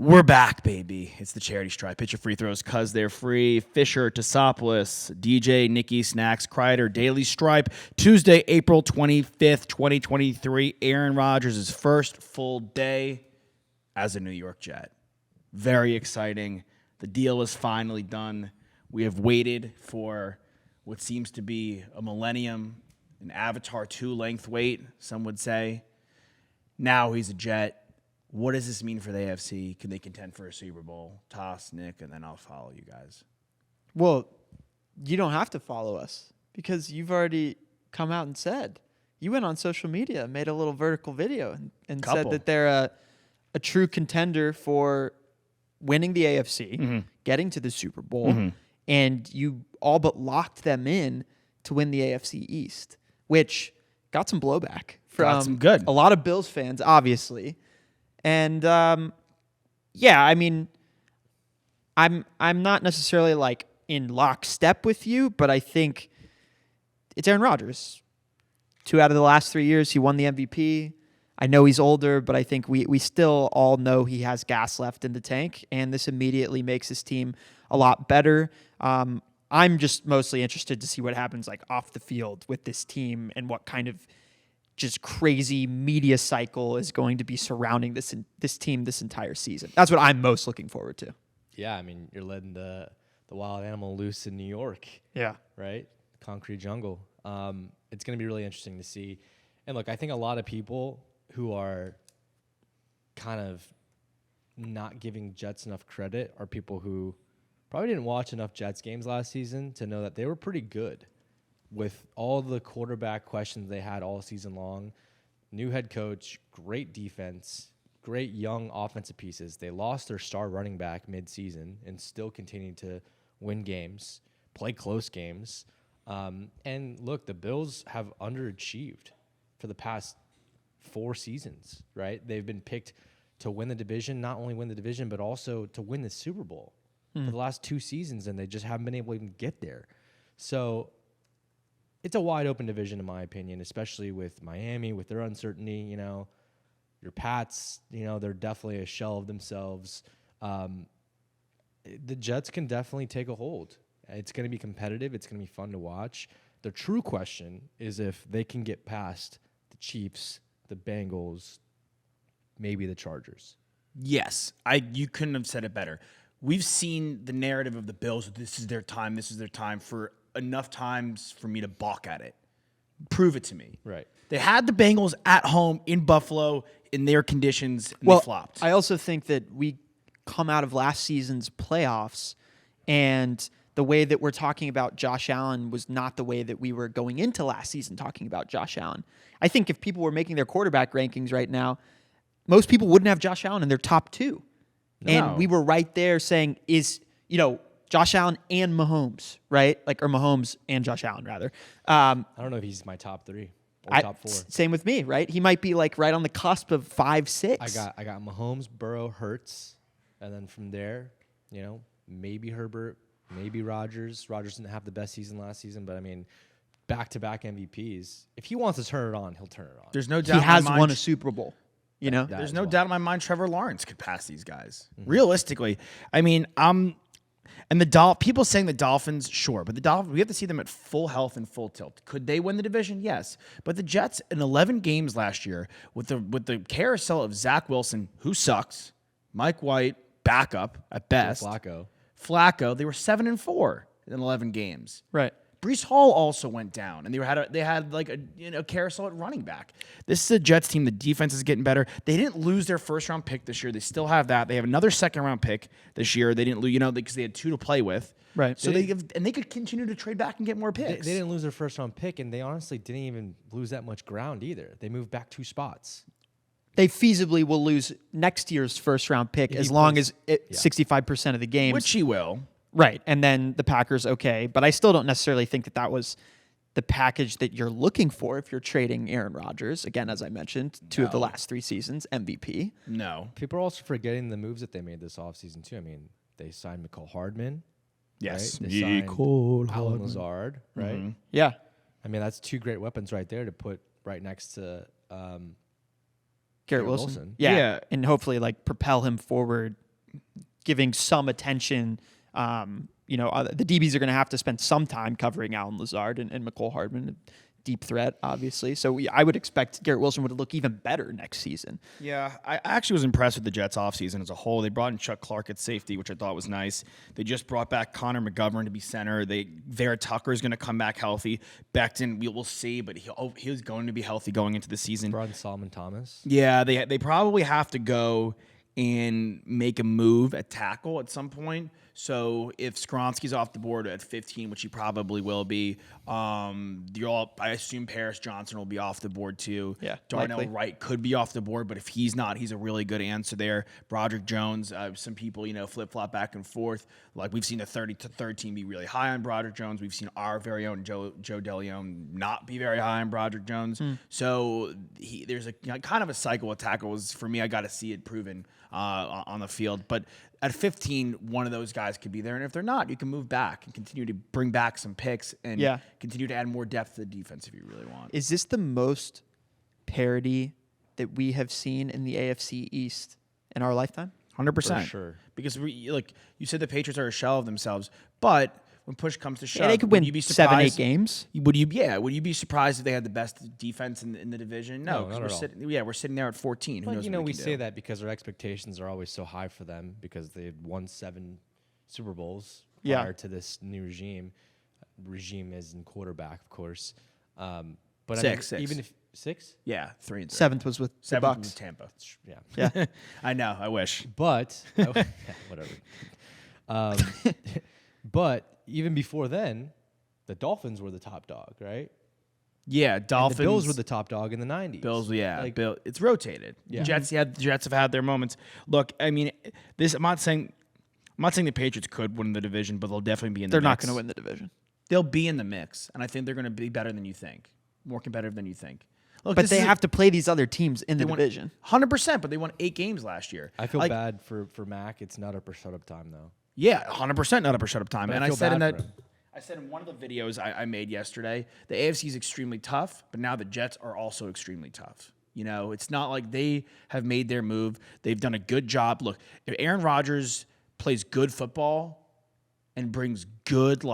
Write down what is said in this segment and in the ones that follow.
We're back, baby. It's the charity stripe. Pitch your free throws because they're free. Fisher, Tosopoulos, DJ, Nikki, Snacks, Kreider, Daily Stripe. Tuesday, April 25th, 2023. Aaron Rodgers' first full day as a New York Jet. Very exciting. The deal is finally done. We have waited for what seems to be a millennium, an Avatar 2 length wait, some would say. Now he's a Jet. What does this mean for the AFC? Can they contend for a Super Bowl? Toss, Nick, and then I'll follow you guys. Well, you don't have to follow us because you've already come out and said. You went on social media, made a little vertical video, and said that they're a true contender for winning the AFC, getting to the Super Bowl, and you all but locked them in to win the AFC East, which got some blowback from a lot of Bills fans, obviously. And yeah, I mean, I'm not necessarily like in lockstep with you, but I think it's Aaron Rodgers. 2 out of the last 3 years, he won the MVP. I know he's older, but I think we still all know he has gas left in the tank, and this immediately makes his team a lot better. I'm just mostly interested to see what happens like off the field with this team and what kind of just crazy media cycle is going to be surrounding this team this entire season. That's what I'm most looking forward to. Yeah, I mean, you're letting the wild animal loose in New York. Yeah. Right? Concrete jungle. It's going to be really interesting to see. And look, I think a lot of people who are kind of not giving Jets enough credit are people who probably didn't watch enough Jets games last season to know that they were pretty good. With all the quarterback questions they had all season long, new head coach, great defense, great young offensive pieces. They lost their star running back midseason and still continued to win games, play close games. And look, the Bills have underachieved for the past 4 seasons, right? They've been picked to win the division, not only win the division, but also to win the Super Bowl for the last 2 seasons, and they just haven't been able to even get there. So it's a wide open division, in my opinion, especially with Miami, with their uncertainty. You know, your Pats, you know, they're definitely a shell of themselves. The Jets can definitely take a hold. It's going to be competitive. It's going to be fun to watch. The true question is if they can get past the Chiefs, the Bengals, maybe the Chargers. Yes, you couldn't have said it better. We've seen the narrative of the Bills. This is their time for enough times for me to balk at it. Prove it to me. Right. They had the Bengals at home in Buffalo in their conditions, and they flopped. I also think that we come out of last season's playoffs, and the way that we're talking about Josh Allen was not the way that we were going into last season talking about Josh Allen. I think if people were making their quarterback rankings right now, most people wouldn't have Josh Allen in their top 2. No. And we were right there saying, Josh Allen and Mahomes, right? Or Mahomes and Josh Allen, rather. I don't know if he's my top 3 or top 4. Same with me, right? He might be like right on the cusp of 5, 6. I got Mahomes, Burrow, Hurts, and then from there, maybe Herbert, maybe Rodgers. Rodgers didn't have the best season last season, but I mean, back-to-back MVPs. If he wants to turn it on, he'll turn it on. There's no doubt he has won a Super Bowl. There's no doubt in my mind Trevor Lawrence could pass these guys. Realistically, I mean, and people saying the Dolphins, sure, but the Dolphins, we have to see them at full health and full tilt. Could they win the division? Yes, but the Jets in 11 games last year with the carousel of Zach Wilson, who sucks, Mike White, backup at best, Flacco, they were 7-4 in 11 games. Right. Breece Hall also went down, and they had like a carousel at running back. This is a Jets team. The defense is getting better. They didn't lose their first-round pick this year. They still have that. They have another second-round pick this year. They didn't lose, because they had 2 to play with. Right. So they could continue to trade back and get more picks. They didn't lose their first-round pick, and they honestly didn't even lose that much ground either. They moved back 2 spots. They feasibly will lose next year's first-round pick as long as 65% of the games. Which he will. Right, and then the Packers, okay. But I still don't necessarily think that was the package that you're looking for if you're trading Aaron Rodgers. Again, as I mentioned, 2 of the last 3 seasons, MVP. No. People are also forgetting the moves that they made this offseason, too. I mean, they signed McCall Hardman. Yes. Right? They signed Alan Lazard, right? Mm-hmm. Yeah. I mean, that's 2 great weapons right there to put right next to Garrett Wilson. Yeah. And hopefully, propel him forward giving some attention. The DBs are going to have to spend some time covering Allen Lazard and McCole Hardman, deep threat, obviously. So I would expect Garrett Wilson would look even better next season. Yeah, I actually was impressed with the Jets offseason as a whole. They brought in Chuck Clark at safety, which I thought was nice. They just brought back Connor McGovern to be center. Vera Tucker is going to come back healthy. Becton, we'll see, but he's going to be healthy going into the season. Brought in Solomon Thomas. Yeah, they probably have to go and make a move at tackle at some point. So if Skronsky's off the board at 15, which he probably will be, I assume Paris Johnson will be off the board too. Yeah, Darnell likely. Wright could be off the board, but if he's not, he's a really good answer there. Broderick Jones, some people, flip-flop back and forth. Like we've seen the 33rd team be really high on Broderick Jones. We've seen our very own Joe DeLeon not be very high on Broderick Jones. So there's a kind of a cycle of tackles. For me, I got to see it proven on the field. But at 15, one of those guys could be there. And if they're not, you can move back and continue to bring back some picks and continue to add more depth to the defense if you really want. Is this the most parity that we have seen in the AFC East in our lifetime? 100%. For sure. Because you said the Patriots are a shell of themselves, but when push comes to shove, Yeah, they could win would you be 7-8 games. Would you be surprised if they had the best defense in the division? No, No, not because at all. we're sitting there at 14. Who But, knows what we can say do? that because our expectations are always so high for them because they had won 7 Super Bowls prior to this new regime. Regime is in quarterback, of course. But Six. Even if 6? Yeah, 3 and 3. Seventh was with the Seventh Bucks. was Tampa. Yeah. Yeah. I know. I wish. But whatever. But even before then, the Dolphins were the top dog, right? Yeah, And Dolphins. the Bills were the top dog in the 90s. Bills, yeah. Like, It's rotated. Yeah. Jets have had their moments. Look, I mean, I'm not saying the Patriots could win the division, but they'll definitely be in the They're mix. not going to win the division. They'll be in the mix, and I think they're going to be better than you think. More competitive than you think. Look, But they have to play these other teams in the division. 100%, but they won 8 games last year. I feel bad for Mac. It's not up or shut up time, though. Yeah, 100% not up or shut up time. But And I I feel said bad for him. I said in one of the videos I made yesterday, the AFC is extremely tough, but now the Jets are also extremely tough. It's not like they have made their move. They've done a good job. Look, if Aaron Rodgers plays good football and brings good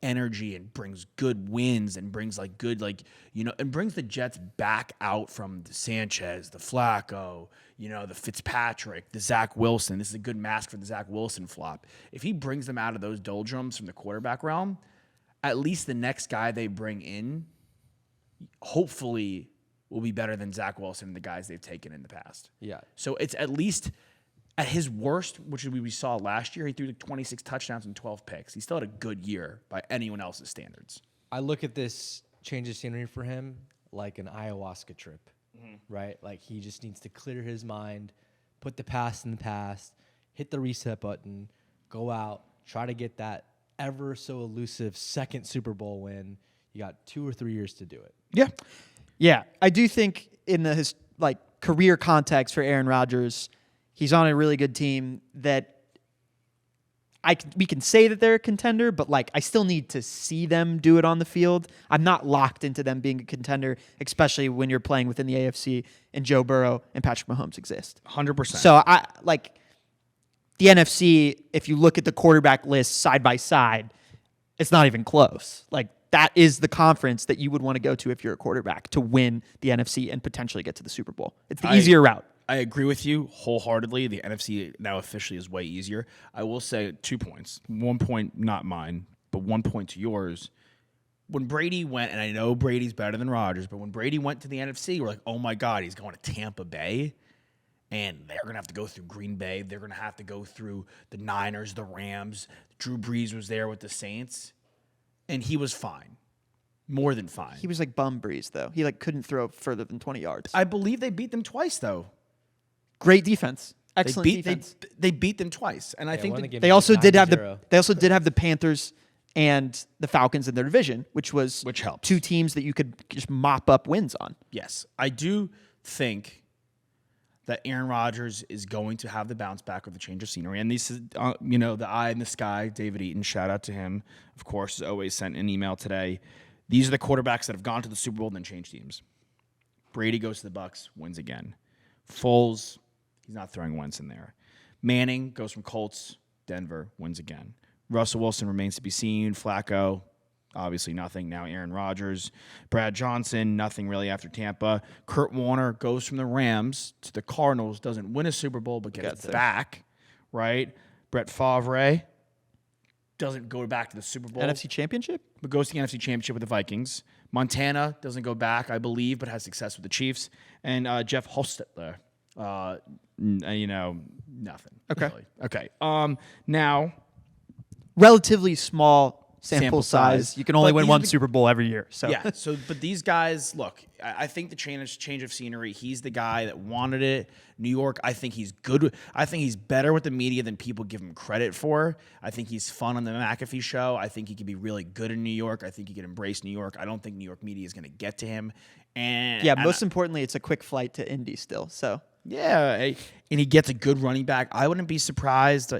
energy and brings good wins and brings and brings the Jets back out from the Sanchez, the Flacco, the Fitzpatrick, the Zach Wilson. This is a good mask for the Zach Wilson flop. If he brings them out of those doldrums from the quarterback realm, at least the next guy they bring in, hopefully, will be better than Zach Wilson and the guys they've taken in the past. Yeah. So it's at least at his worst, which we saw last year, he threw 26 touchdowns and 12 picks. He still had a good year by anyone else's standards. I look at this change of scenery for him like an ayahuasca trip, right? Like he just needs to clear his mind, put the past in the past, hit the reset button, go out, try to get that ever so elusive second Super Bowl win. You got 2 or 3 years to do it. Yeah. Yeah, I do think in his career context for Aaron Rodgers, he's on a really good team that we can say that they're a contender, but I still need to see them do it on the field. I'm not locked into them being a contender, especially when you're playing within the AFC and Joe Burrow and Patrick Mahomes exist. 100%. So the NFC, if you look at the quarterback list side by side, it's not even close. That is the conference that you would want to go to if you're a quarterback to win the NFC and potentially get to the Super Bowl. It's the easier route. I agree with you wholeheartedly. The NFC now officially is way easier. I will say 2 points. 1 point, not mine, but 1 point to yours. When Brady went, and I know Brady's better than Rodgers, but when Brady went to the NFC, we're like, oh my God, he's going to Tampa Bay. And they're going to have to go through Green Bay. They're going to have to go through the Niners, the Rams. Drew Brees was there with the Saints. And he was fine. More than fine. He was like Bum Breeze, though. He couldn't throw further than 20 yards. I believe they beat them twice, though. Great defense. Excellent defense. They beat them twice. And I think they also did have the Panthers and the Falcons in their division, which helps. 2 teams that you could just mop up wins on. Yes. I do think that Aaron Rodgers is going to have the bounce back with the change of scenery. And this is, the eye in the sky, David Eaton, shout out to him, of course, has always sent an email today. These are the quarterbacks that have gone to the Super Bowl and then changed teams. Brady goes to the Bucks, wins again. Foles, he's not throwing Wentz in there. Manning goes from Colts Denver wins again. Russell Wilson remains to be seen. Flacco, obviously nothing. Now Aaron Rodgers. Brad Johnson, nothing really after Tampa. Kurt Warner goes from the Rams to the Cardinals, doesn't win a Super Bowl, but gets back, right? Brett Favre doesn't go back to the Super Bowl. NFC Championship? But goes to the NFC Championship with the Vikings. Montana doesn't go back, I believe, but has success with the Chiefs. And Jeff Hostetler, nothing. Okay. Really. Okay. Now, relatively small sample size. size. You can only But win these one are the- Super Bowl every year. So yeah. But these guys, look, I think the change of scenery. He's the guy that wanted it. New York, I think he's good. I think he's better with the media than people give him credit for. I think he's fun on the McAfee show. I think he could be really good in New York. I think he could embrace New York. I don't think New York media is going to get to him. And most importantly, it's a quick flight to Indy still. So yeah, and he gets a good running back. I wouldn't be surprised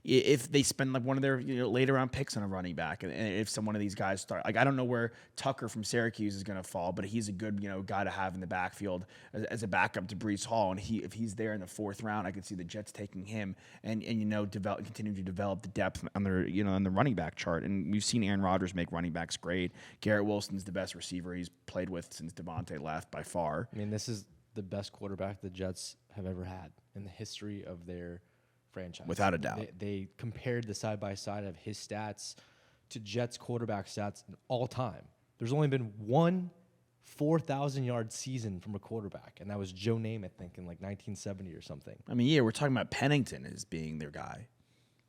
if they spend like one of their later round picks on a running back, and if some one of these guys start, like I don't know where Tucker from Syracuse is going to fall, but he's a good guy to have in the backfield as a backup to Breece Hall, and if he's there in the 4th round, I could see the Jets taking him and continue to develop the depth on their on the running back chart. And we've seen Aaron Rodgers make running backs great. Garrett Wilson's the best receiver he's played with since Devontae left by far. I mean, this is the best quarterback the Jets have ever had in the history of their franchise. Without a doubt. They compared the side-by-side of his stats to Jets quarterback stats in all time. There's only been one 4,000-yard season from a quarterback, and that was Joe Namath, I think, in like 1970 or something. I mean, yeah, we're talking about Pennington as being their guy.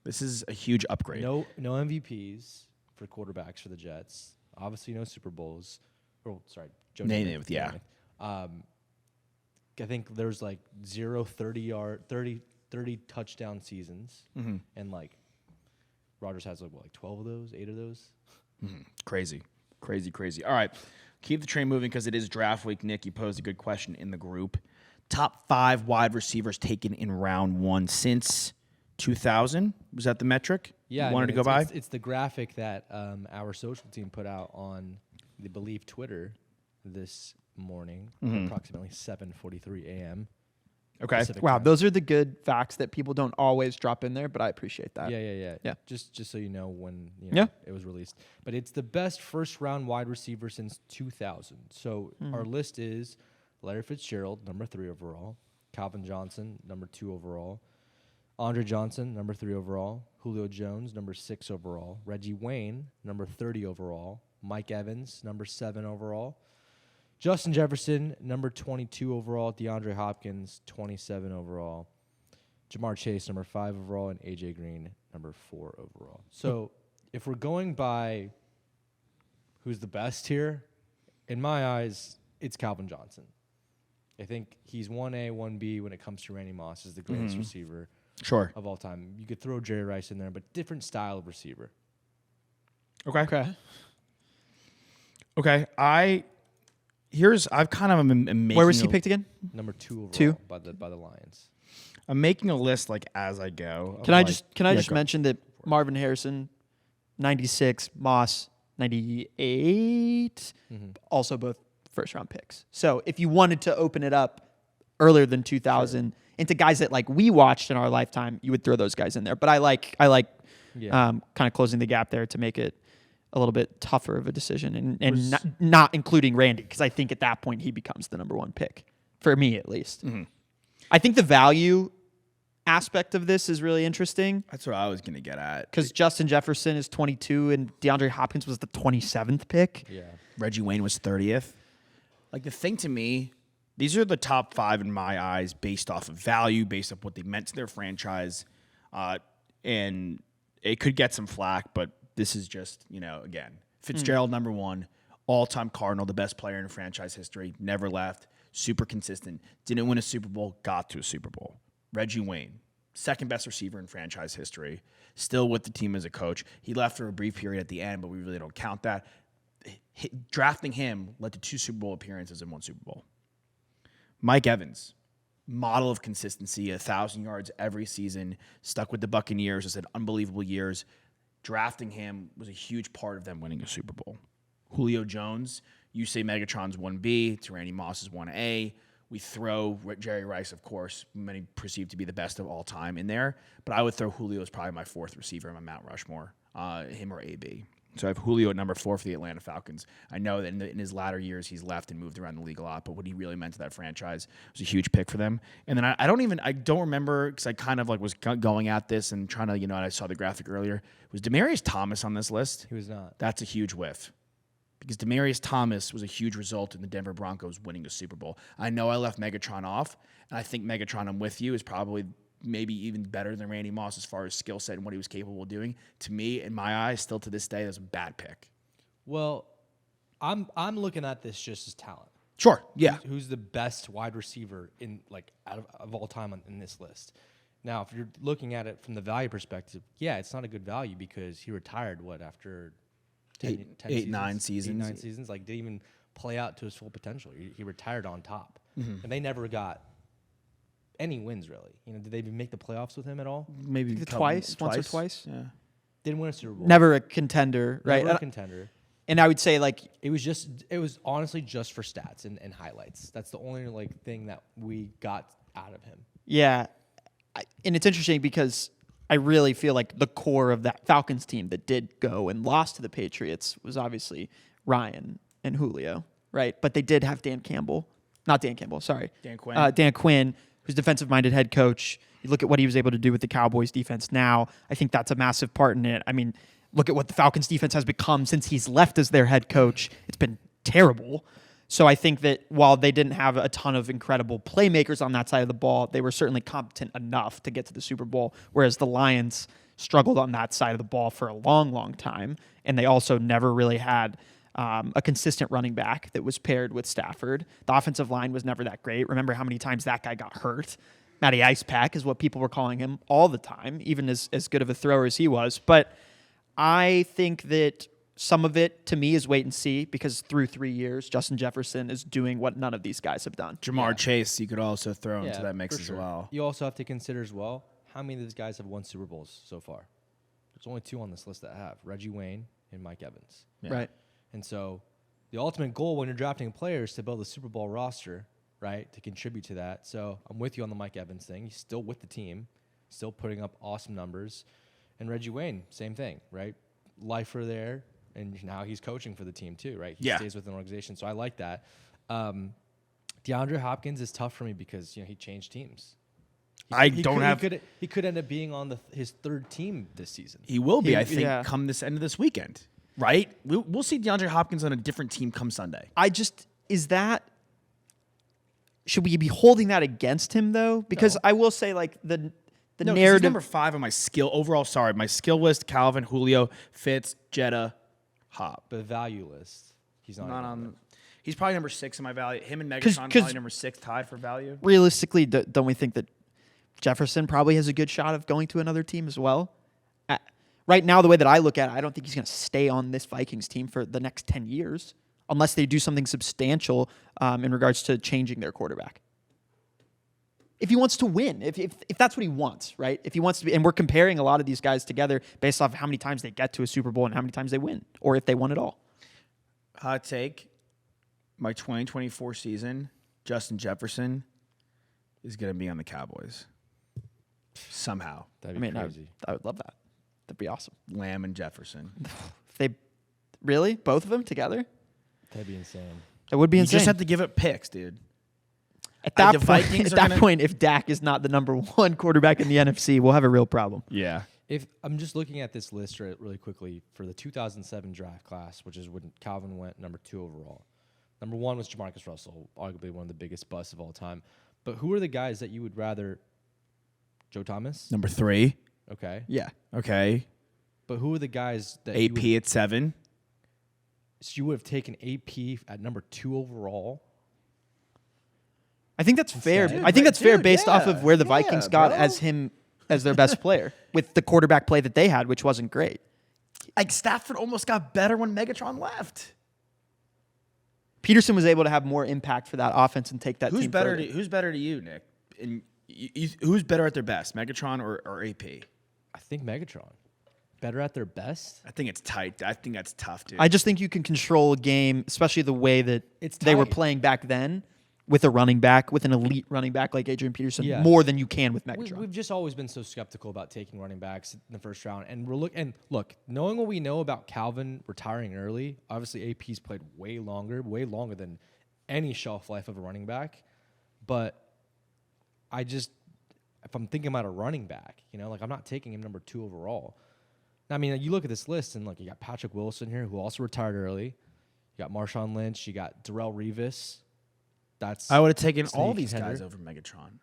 This is a huge upgrade. No MVPs for quarterbacks for the Jets. Obviously, no Super Bowls. Joe Namath, yeah. I think there's like 30 touchdown seasons, and like Rodgers has like 12 of those, 8 of those. Crazy. All right, keep the train moving because it is draft week. Nick, you posed a good question in the group. Top 5 wide receivers taken in round 1 since 2000. Was that the metric? Yeah, you wanted to go by? It's the graphic that our social team put out on the Believe Twitter this morning, approximately 7:43 a.m. Okay. Pacific wow, time. those are the good facts that people don't always drop in there, but I appreciate that. Yeah. Just so you know when Yeah. it was released. But it's the best first-round wide receiver since 2000. So our list is Larry Fitzgerald, number 3 overall. Calvin Johnson, number 2 overall. Andre Johnson, number 3 overall. Julio Jones, number 6 overall. Reggie Wayne, number 30 overall. Mike Evans, number 7 overall. Justin Jefferson, number 22 overall. DeAndre Hopkins, 27 overall. Jamar Chase, number 5 overall. And A.J. Green, number 4 overall. So if we're going by who's the best here, in my eyes, it's Calvin Johnson. I think he's 1A, 1B when it comes to Randy Moss as the greatest receiver of all time. You could throw Jerry Rice in there, but different style of receiver. Okay. I've kind of making Where was he picked again? Number 2 overall 2? by the Lions. I'm making a list like as I go. Can I just mention that Marvin Harrison, 96, Moss, 98, also both first-round picks. So if you wanted to open it up earlier than 2000 into guys that like we watched in our lifetime, you would throw those guys in there. But I like kind of closing the gap there to make it a little bit tougher of a decision and not including Randy, because I think at that point he becomes the number 1 pick, for me at least. I think the value aspect of this is really interesting. That's what I was going to get at. Because Justin Jefferson is 22 and DeAndre Hopkins was the 27th pick. Yeah. Reggie Wayne was 30th. Like the thing to me, these are the top 5 in my eyes based off of value, based off what they meant to their franchise. And it could get some flack, but this is just, again, Fitzgerald, number 1, all-time Cardinal, the best player in franchise history, never left, super consistent, didn't win a Super Bowl, got to a Super Bowl. Reggie Wayne, second best receiver in franchise history, still with the team as a coach. He left for a brief period at the end, but we really don't count that. Drafting him led to 2 Super Bowl appearances and 1 Super Bowl. Mike Evans, model of consistency, 1,000 yards every season, stuck with the Buccaneers, has had unbelievable years. Drafting him was a huge part of them winning a Super Bowl. Julio Jones, you say Megatron's 1B, to Randy Moss is 1A. We throw Jerry Rice, of course, many perceive to be the best of all time in there. But I would throw Julio as probably my fourth receiver in my Mount Rushmore, him or AB. So I have Julio at number 4 for the Atlanta Falcons. I know that in his latter years, he's left and moved around the league a lot, but what he really meant to that franchise was a huge pick for them. And then I don't remember, because I kind of like was going at this and trying to, and I saw the graphic earlier. Was Demaryius Thomas on this list? He was not. That's a huge whiff. Because Demaryius Thomas was a huge result in the Denver Broncos winning the Super Bowl. I know I left Megatron off, and I think Megatron, I'm with you, is probably maybe even better than Randy Moss as far as skill set and what he was capable of doing. To me, in my eyes, still to this day, that's a bad pick. Well, I'm looking at this just as talent. Sure, yeah. Who's the best wide receiver out of all time in this list? Now, if you're looking at it from the value perspective, yeah, it's not a good value because he retired after 9 seasons. 9 seasons, didn't even play out to his full potential. He retired on top, and they never got any wins really. Did they even make the playoffs with him at all? Maybe once or twice. Yeah. Didn't win a Super Bowl. Never a contender, right? Never a contender. And I would say it was honestly just for stats and highlights. That's the only thing that we got out of him. Yeah, and it's interesting because I really feel like the core of that Falcons team that did go and lost to the Patriots was obviously Ryan and Julio, right? But they did have Dan Quinn, who's defensive-minded head coach. You look at what he was able to do with the Cowboys defense now. I think that's a massive part in it. I mean, look at what the Falcons defense has become since he's left as their head coach. It's been terrible. So I think that while they didn't have a ton of incredible playmakers on that side of the ball, they were certainly competent enough to get to the Super Bowl, whereas the Lions struggled on that side of the ball for a long, long time. And they also never really had a consistent running back that was paired with Stafford. The offensive line was never that great. Remember how many times that guy got hurt? Matty Ice Pack is what people were calling him all the time, even as good of a thrower as he was. But I think that some of it, to me, is wait and see because through 3 years, Justin Jefferson is doing what none of these guys have done. Jamar Chase, you could also throw into that mix as sure. well. You also have to consider as well, how many of these guys have won Super Bowls so far? There's only 2 on this list that have, Reggie Wayne and Mike Evans. Yeah. Right. And so the ultimate goal when you're drafting a player is to build a Super Bowl roster, right, to contribute to that. So I'm with you on the Mike Evans thing. He's still with the team, still putting up awesome numbers. And Reggie Wayne, same thing, right? Lifer there, and now he's coaching for the team too, right? He stays with an organization, so I like that. DeAndre Hopkins is tough for me because he changed teams. He could end up being on his 3rd team this season. He will be, I think, come this end of this weekend. Right? We'll see DeAndre Hopkins on a different team come Sunday. Should we be holding that against him though? Because I will say the narrative. He's number 5 on my skill list: Calvin, Julio, Fitz, Jetta, Hop. The value list. He's not on. He's probably number 6 in my value. Him and Megatron probably number 6 tied for value. Realistically, don't we think that Jefferson probably has a good shot of going to another team as well? Right now, the way that I look at it, I don't think he's going to stay on this Vikings team for the next 10 years unless they do something substantial in regards to changing their quarterback. If he wants to win, if that's what he wants, right? If he wants to be, and we're comparing a lot of these guys together based off of how many times they get to a Super Bowl and how many times they win, or if they won it all. Hot take, my 2024 season, Justin Jefferson is going to be on the Cowboys. Somehow. That'd be crazy. I would love that. That'd be awesome. Lamb and Jefferson. Really? Both of them together? That'd be insane. It would be insane. You just have to give up picks, dude. At that point, if Dak is not the number 1 quarterback in the NFC, we'll have a real problem. Yeah. If I'm just looking at this list really quickly for the 2007 draft class, which is when Calvin went number 2 overall. Number 1 was Jamarcus Russell, arguably one of the biggest busts of all time. But who are the guys that you would rather? Joe Thomas? Number 3. Okay. Yeah. Okay. But who are the guys that AP at 7? So you would have taken AP at number 2 overall? I think that's fair. I think that's fair based off of where the Vikings got as their best player with the quarterback play that they had, which wasn't great. Like Stafford almost got better when Megatron left. Peterson was able to have more impact for that offense and take that team further. Who's better to you, Nick? And who's better at their best, Megatron or AP? I think Megatron. Better at their best? I think it's tight. I think that's tough, dude. I just think you can control a game, especially the way that they were playing back then, with a running back, with an elite running back like Adrian Peterson, more than you can with Megatron. We've just always been so skeptical about taking running backs in the first round, and look, knowing what we know about Calvin retiring early, obviously AP's played way longer than any shelf life of a running back. But if I'm thinking about a running back, I'm not taking him number 2 overall. I mean, you look at this list, and look, you got Patrick Wilson here, who also retired early. You got Marshawn Lynch. You got Darrelle Revis. I would have taken all these guys over Megatron.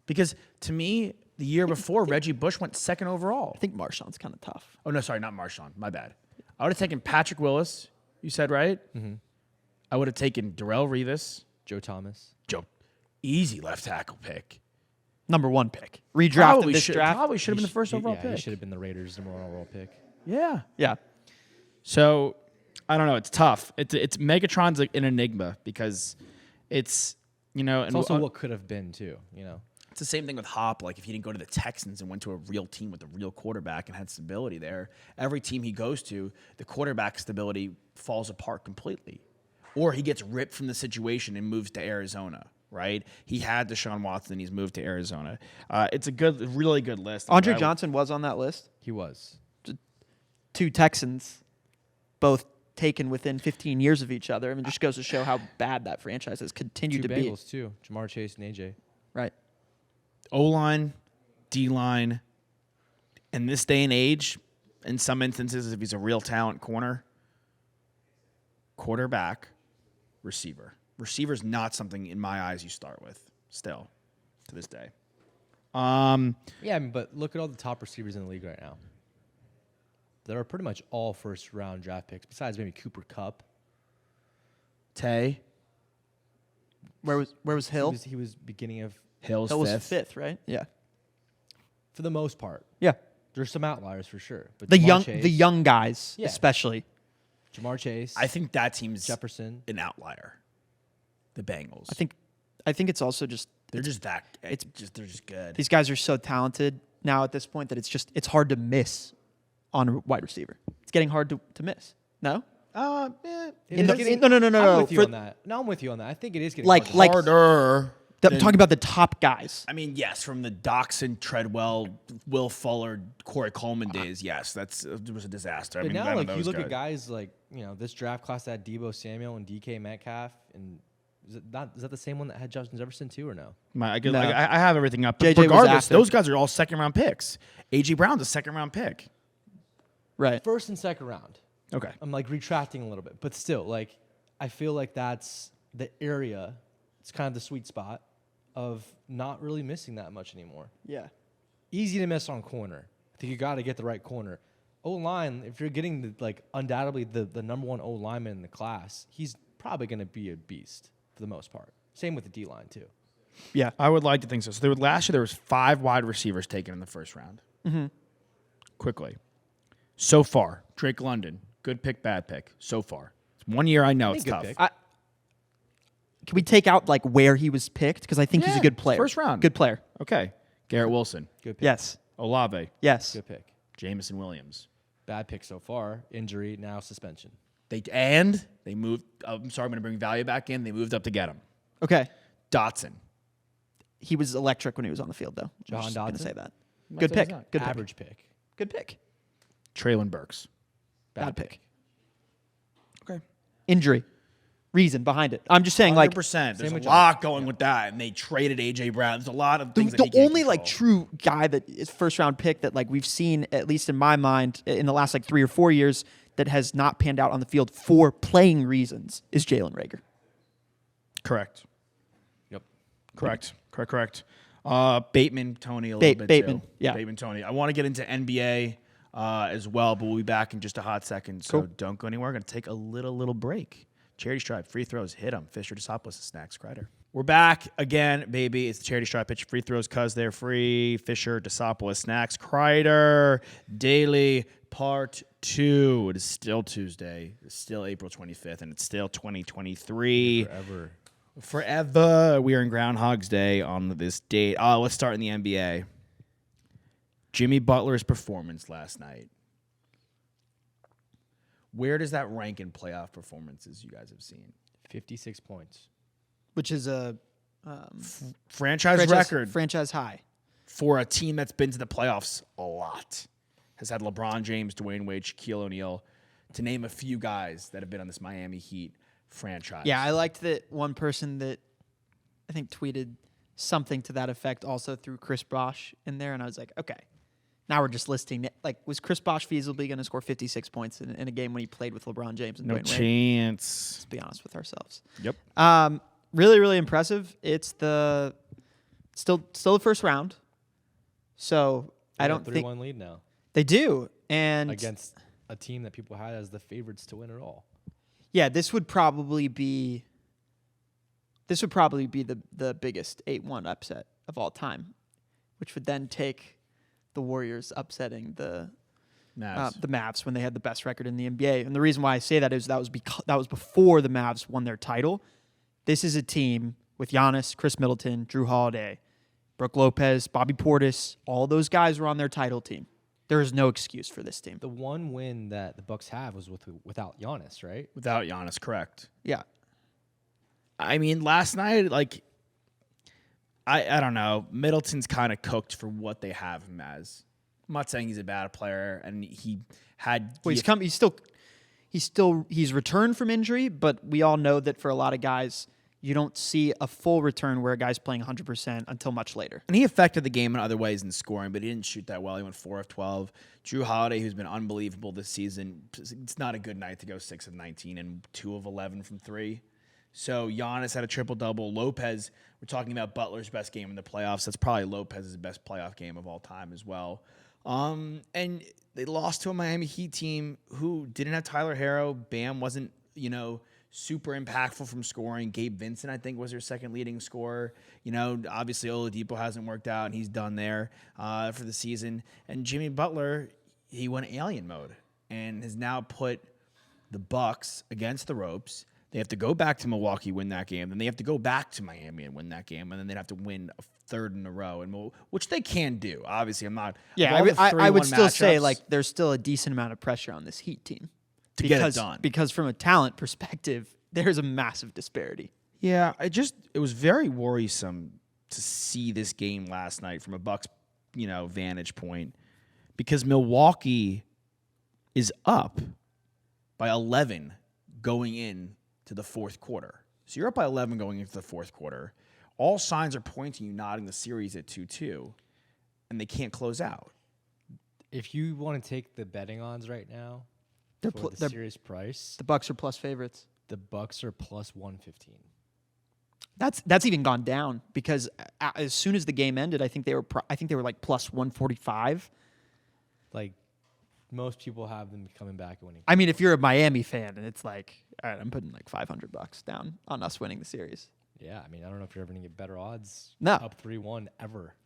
Because to me, the year before, Reggie Bush went 2nd overall. I think Marshawn's kind of tough. Oh, no, sorry, not Marshawn. My bad. I would have taken Patrick Willis, you said, right? Mm-hmm. I would have taken Darrelle Revis. Joe Thomas. Easy left tackle pick. Number 1 pick. Redraft in this draft. Probably should have been the first overall pick. He should have been the Raiders' number 1 overall pick. Yeah. Yeah. So, I don't know. It's tough. It's Megatron's like an enigma because it's, and it's also what could have been too, It's the same thing with Hop. Like if he didn't go to the Texans and went to a real team with a real quarterback and had stability there, every team he goes to, the quarterback stability falls apart completely. Or he gets ripped from the situation and moves to Arizona, right? He had Deshaun Watson. He's moved to Arizona. It's a really good list. Andre Johnson was on that list. He was. 2 Texans, both taken within 15 years of each other. I mean, just goes to show how bad that franchise has continued to be. 2 Bengals, too. Jamar Chase and AJ. Right. O-line, D-line, in this day and age, in some instances, if he's a real talent corner, quarterback, receiver. Receiver's not something, in my eyes, you start with still to this day. But look at all the top receivers in the league right now. That are pretty much all first-round draft picks, besides maybe Cooper Kupp. Tay. Where was Hill? He was beginning of... Hill was 5th, right? Yeah. For the most part. Yeah. There's some outliers for sure. But the young guys, especially. Jamar Chase. I think that team's Jefferson. An outlier. The Bengals. I think it's also just... They're just good. These guys are so talented now at this point that it's hard to miss on a wide receiver. It's getting hard to miss. No? No. No. I'm with you on that. No, I'm with you on that. I think it is getting harder. I'm talking about the top guys. I mean, yes, from the Doxson, Treadwell, Will Fuller, Corey Coleman days, yes, it was a disaster. But now, you look at guys like, this draft class that had Deebo Samuel and DK Metcalf, and is that the same one that had Justin Jefferson too, or no? I have everything up. But JJ regardless, those guys are all second-round picks. A.J. Brown's a second-round pick. Right. First and second round. Okay. I'm retracting a little bit, but still, I feel like that's the area. It's kind of the sweet spot of not really missing that much anymore. Yeah. Easy to miss on corner. I think you got to get the right corner. O-line, if you're getting undoubtedly the number 1 O-lineman in the class, he's probably going to be a beast for the most part. Same with the D-line too. Yeah. I would like to think so. So last year there was 5 wide receivers taken in the first round. Mm-hmm. Quickly. So far, Drake London, good pick, bad pick. So far. It's 1 year, I know it's tough. Can we take out where he was picked? Because I think he's a good player. First round. Good player. Okay. Garrett Wilson. Good pick. Yes. Olave. Yes. Good pick. Jamison Williams. Bad pick so far. Injury, now suspension. They moved. I'm sorry, I'm going to bring value back in. They moved up to get him. Okay. Dotson. He was electric when he was on the field, though. John Dotson. Going to say that. Good pick. Good average pick. Good pick. Traylon Burks. Bad pick. Okay. Injury. Reason behind it. I'm just saying, 100%. There's a lot going with that, and they traded A.J. Brown. There's a lot of things. The only true guy that is first round pick that we've seen, at least in my mind, in the last 3 or 4 years, that has not panned out on the field for playing reasons is Jalen Reagor. Correct. Yep. Correct. Bateman, Tony, a little bit Bateman, too. yeah. Bateman, Tony. I want to get into NBA as well, but we'll be back in just a hot second. So don't go anywhere. We're going to take a little break. Charity Stripe, free throws, hit them. Fisher, Desopoulos, Snacks, Kreider. We're back again, baby. It's the Charity Stripe. Pitch free throws because they're free. Fisher, Desopoulos, Snacks, Kreider. Daily part 2. It is still Tuesday. It's still April 25th, and it's still 2023. Forever. We are in Groundhog's Day on this date. Let's start in the NBA. Jimmy Butler's performance last night. Where does that rank in playoff performances you guys have seen? 56 points. which is a franchise record franchise high for a team that's been to the playoffs a lot. Has had LeBron James, Dwayne Wade, Shaquille O'Neal, to name a few guys that have been on this Miami Heat franchise. Yeah, I liked that one person that I think tweeted something to that effect also threw Chris Bosh in there, and I was like, okay, now we're just listing it. Like, was Chris Bosh feasibly going to score 56 points in a game when he played with LeBron James and no Dwayne Wade? Chance. Let's be honest with ourselves. Yep. Really, really impressive. It's still the first round, so I don't think 3-1 lead now they do, and against a team that people had as the favorites to win it all. Yeah, this would probably be the biggest 8-1 upset of all time, which would then take the Warriors upsetting the Mavs when they had the best record in the NBA. And the reason why I say that is that was before the Mavs won their title. This is a team with Giannis, Chris Middleton, Drew Holiday, Brook Lopez, Bobby Portis. All those guys were on their title team. There is no excuse for this team. The one win that the Bucks have was without Giannis, right? Without Giannis, correct. Yeah. I mean, last night, like, I don't know. Middleton's kind of cooked for what they have him as. I'm not saying he's a bad player, and he had. Well, he's returned from injury, but we all know that for a lot of guys, you don't see a full return where a guy's playing 100% until much later. And he affected the game in other ways in scoring, but he didn't shoot that well. He went 4 of 12. Drew Holiday, who's been unbelievable this season, it's not a good night to go 6 of 19 and 2 of 11 from 3. So Giannis had a triple-double. Lopez, we're talking about Butler's best game in the playoffs. That's probably Lopez's best playoff game of all time as well. And they lost to a Miami Heat team who didn't have Tyler Herro. Bam wasn't, super impactful from scoring. Gabe Vincent, I think, was their second leading scorer. Obviously Oladipo hasn't worked out, and he's done there for the season. And Jimmy Butler, he went alien mode and has now put the Bucks against the ropes. They have to go back to Milwaukee, win that game. Then they have to go back to Miami and win that game. And then they'd have to win a third in a row, which they can do. Obviously, I'm not. Yeah, I would still say, like, there's still a decent amount of pressure on this Heat team. To get it done. Because from a talent perspective, there's a massive disparity. Yeah, it was very worrisome to see this game last night from a Bucks, vantage point, because Milwaukee is up by 11 going in to the fourth quarter. So you're up by 11 going into the fourth quarter. All signs are pointing you nodding the series at 2-2, and they can't close out. If you want to take the betting odds right now, for the series price, the Bucks are plus favorites. The Bucks are plus 115. That's even gone down because as soon as the game ended, I think they were like plus 145. Like, most people have them coming back and winning. I mean, if you're a Miami fan and it's like, all right, I'm putting like $500 down on us winning the series. Yeah, I mean, I don't know if you're ever going to get better odds. No. Up 3-1 ever.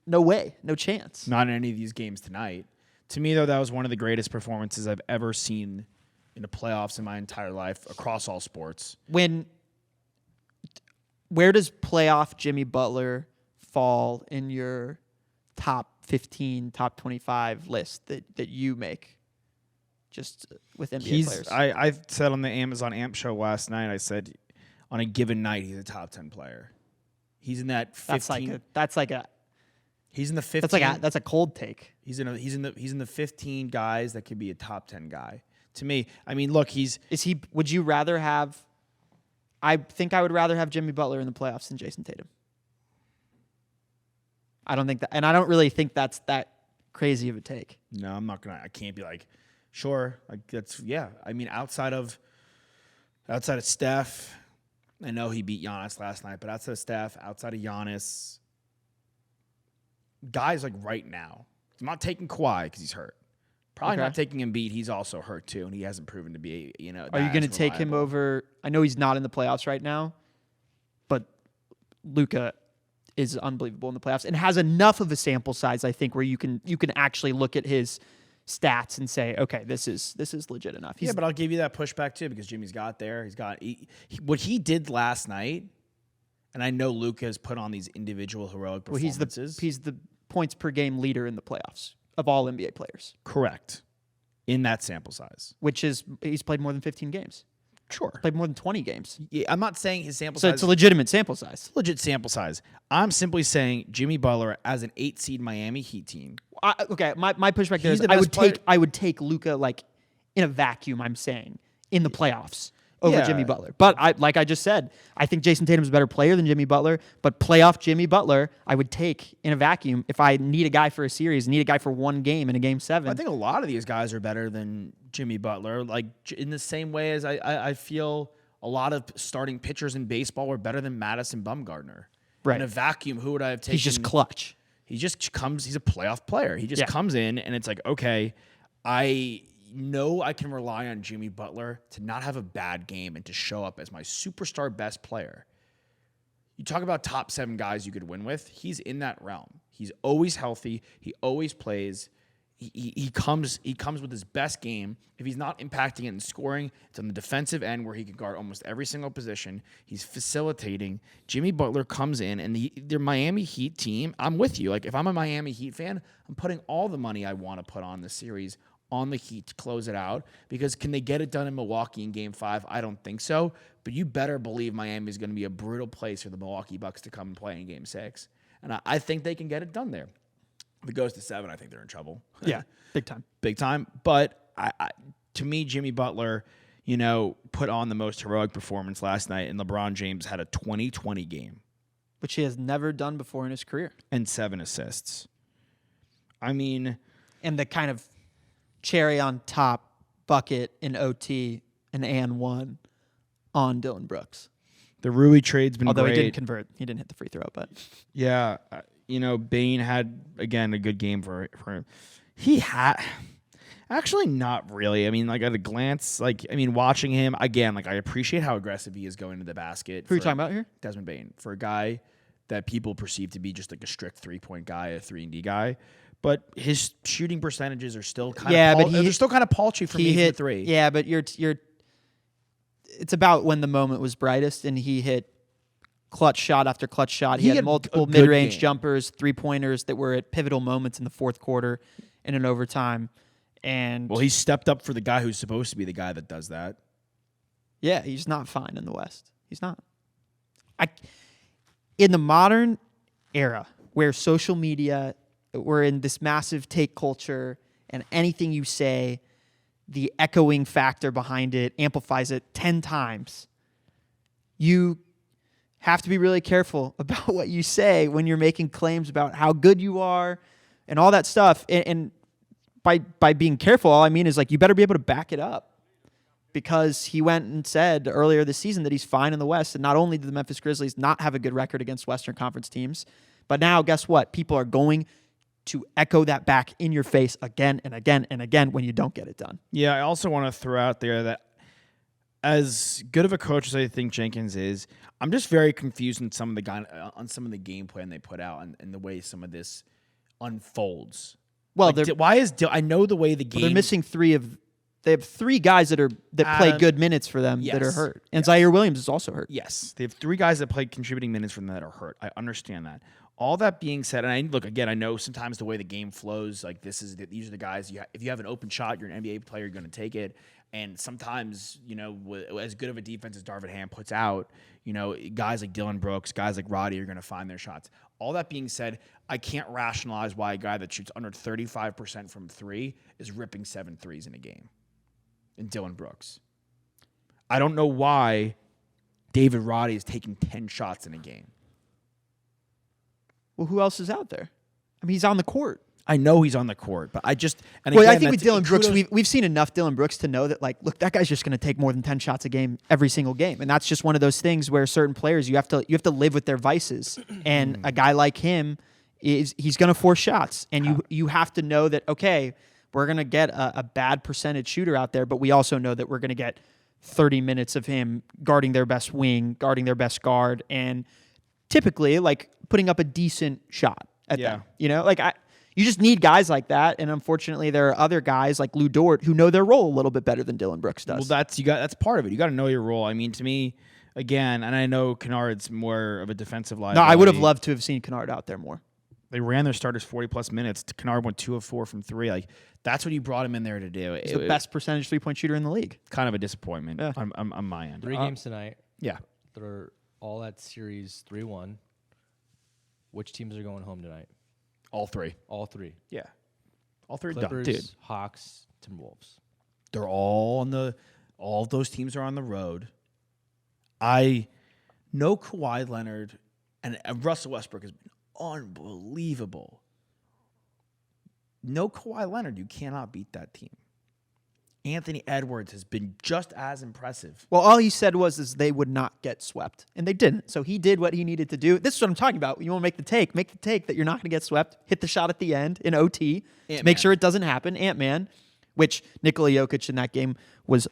No way. No chance. Not in any of these games tonight. To me, though, that was one of the greatest performances I've ever seen in the playoffs in my entire life across all sports. Where does playoff Jimmy Butler fall in your top 15, top 25 list that you make just with NBA players? I said on the Amazon Amp show last night, I said on a given night, he's a top 10 player. He's in that 15. He's in the 15. That's a cold take. He's in the 15 guys that could be a top 10 guy. To me, I mean, look, would you rather have? I think I would rather have Jimmy Butler in the playoffs than Jason Tatum. I don't think that, and I don't really think that's that crazy of a take. No, I'm not gonna. I can't be like, sure, like that's yeah. I mean, outside of Steph, I know he beat Giannis last night, but outside of Steph, outside of Giannis, guys like right now, I'm not taking Kawhi because he's hurt. Probably not taking Embiid. He's also hurt too, and he hasn't proven to be, Are you going to take him over? I know he's not in the playoffs right now, but Luka is unbelievable in the playoffs and has enough of a sample size, I think, where you can actually look at his stats and say, okay, this is legit enough. Yeah, but I'll give you that pushback too because Jimmy's got there. What he did last night, and I know Luka has put on these individual heroic performances. He's the points per game leader in the playoffs of all NBA players. Correct. In that sample size. Which is, he's played more than 15 games. Sure. Played more than 20 games. Yeah, I'm not saying his sample So size. it's a legitimate sample size. Legit sample size. I'm simply saying Jimmy Butler as an 8 seed Miami Heat team. Okay, my pushback there He's is the best player. I would take Luka like in a vacuum. I'm saying in the playoffs over Yeah. Jimmy Butler. But like I just said, I think Jason Tatum's a better player than Jimmy Butler. But playoff Jimmy Butler, I would take in a vacuum if I need a guy for a series, need a guy for one game in a game 7. I think a lot of these guys are better than Jimmy Butler. Like in the same way as I feel a lot of starting pitchers in baseball are better than Madison Bumgarner. Right. In a vacuum, who would I have taken? He's just clutch. He just comes. He's a playoff player. He just comes in, and it's like, okay, I know I can rely on Jimmy Butler to not have a bad game and to show up as my superstar best player. You talk about top 7 guys you could win with. He's in that realm. He's always healthy. He always plays. He comes with his best game. If he's not impacting it and scoring, it's on the defensive end where he can guard almost every single position. He's facilitating. Jimmy Butler comes in, and their Miami Heat team, I'm with you. Like, if I'm a Miami Heat fan, I'm putting all the money I want to put on the series on the Heat to close it out, because can they get it done in Milwaukee in Game 5? I don't think so, but you better believe Miami is going to be a brutal place for the Milwaukee Bucks to come and play in Game 6, and I think they can get it done there. If it goes to 7, I think they're in trouble. Yeah, big time. Big time. But to me, Jimmy Butler, put on the most heroic performance last night, and LeBron James had a 20-20 game. Which he has never done before in his career. And 7 assists. I mean... And the kind of cherry on top bucket in OT and and 1 on Dylan Brooks. The Rui trade's been Although great. he didn't convert. He didn't hit the free throw, but... Yeah. Bain had, again, a good game for him. He had... Actually, not really. I mean, like, at a glance, watching him, again, I appreciate how aggressive he is going to the basket. Who are you talking about here? Desmond Bain. For a guy that people perceive to be just like a strict 3-point guy, a 3-and-D guy. But his shooting percentages are still kind of they're still kind of paltry for me for 3. Yeah, but it's about when the moment was brightest, and he hit clutch shot after clutch shot. He had multiple mid-range jumpers, 3-pointers that were at pivotal moments in the fourth quarter and in overtime. And he stepped up for the guy who's supposed to be the guy that does that. Yeah, he's not fine in the West. He's not. In the modern era where social media, we're in this massive take culture, and anything you say, the echoing factor behind it amplifies it 10 times. You have to be really careful about what you say when you're making claims about how good you are and all that stuff. And by being careful, all I mean is you better be able to back it up, because he went and said earlier this season that he's fine in the West. And not only did the Memphis Grizzlies not have a good record against Western Conference teams, but now guess what? People are going to echo that back in your face again and again and again when you don't get it done. Yeah, I also want to throw out there that as good of a coach as I think Jenkins is, I'm just very confused on some of the game plan they put out and the way some of this unfolds. Well, I know the way the game. They're missing 3 of. They have 3 guys that play good minutes for them that are hurt, and Zaire Williams is also hurt. Yes, they have 3 guys that play contributing minutes for them that are hurt. I understand that. All that being said, and I know sometimes the way the game flows, these are the guys. If you have an open shot, you're an NBA player, you're going to take it. And sometimes, as good of a defense as Darvin Ham puts out, guys like Dylan Brooks, guys like Roddy are going to find their shots. All that being said, I can't rationalize why a guy that shoots under 35% from 3 is ripping 7 threes in a game. And Dylan Brooks. I don't know why David Roddy is taking 10 shots in a game. Well, who else is out there? I mean, he's on the court. I know he's on the court, but I think with Dylan Brooks, we've seen enough Dylan Brooks to know that, look, that guy's just going to take more than 10 shots a game every single game, and that's just one of those things where certain players you have to live with their vices, and a guy like him he's going to force shots, and you have to know that, okay, we're going to get a bad percentage shooter out there, but we also know that we're going to get 30 minutes of him guarding their best wing, guarding their best guard, and typically putting up a decent shot at them. You just need guys like that, and unfortunately, there are other guys like Lou Dort who know their role a little bit better than Dylan Brooks does. Well, that's part of it. You got to know your role. I mean, to me, again, and I know Kennard's more of a defensive liability. No, I would have loved to have seen Kennard out there more. They ran their starters 40-plus minutes. Kennard went 2 of 4 from 3. Like, that's what you brought him in there to do. He's the best percentage three-point shooter in the league. Kind of a disappointment on my end. 3 games tonight. Yeah. They're all at series 3-1. Which teams are going home tonight? All 3. All 3. Yeah. All 3 Clippers, done. Dude, Hawks, Timberwolves. they're all all of those teams are on the road. I know Kawhi Leonard and Russell Westbrook has been unbelievable. No Kawhi Leonard, you cannot beat that team. Anthony Edwards has been just as impressive. Well, all he said was they would not get swept, and they didn't. So he did what he needed to do. This is what I'm talking about. You want to make the take that you're not going to get swept. Hit the shot at the end in OT. To make sure it doesn't happen. Ant-Man, which Nikola Jokic in that game was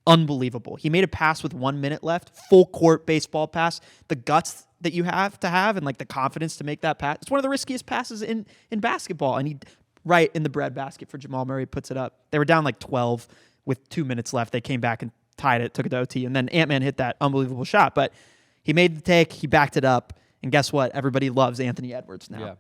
unbelievable. He made a pass with 1 minute left, full court baseball pass. The guts that you have to have and like the confidence to make that pass. It's one of the riskiest passes in basketball, and he right in the breadbasket for Jamal Murray puts it up. They were down like 12 with 2 minutes left. They came back and tied it, took it to OT, and then Ant-Man hit that unbelievable shot. But he made the take, he backed it up, and guess what? Everybody loves Anthony Edwards now. Yeah.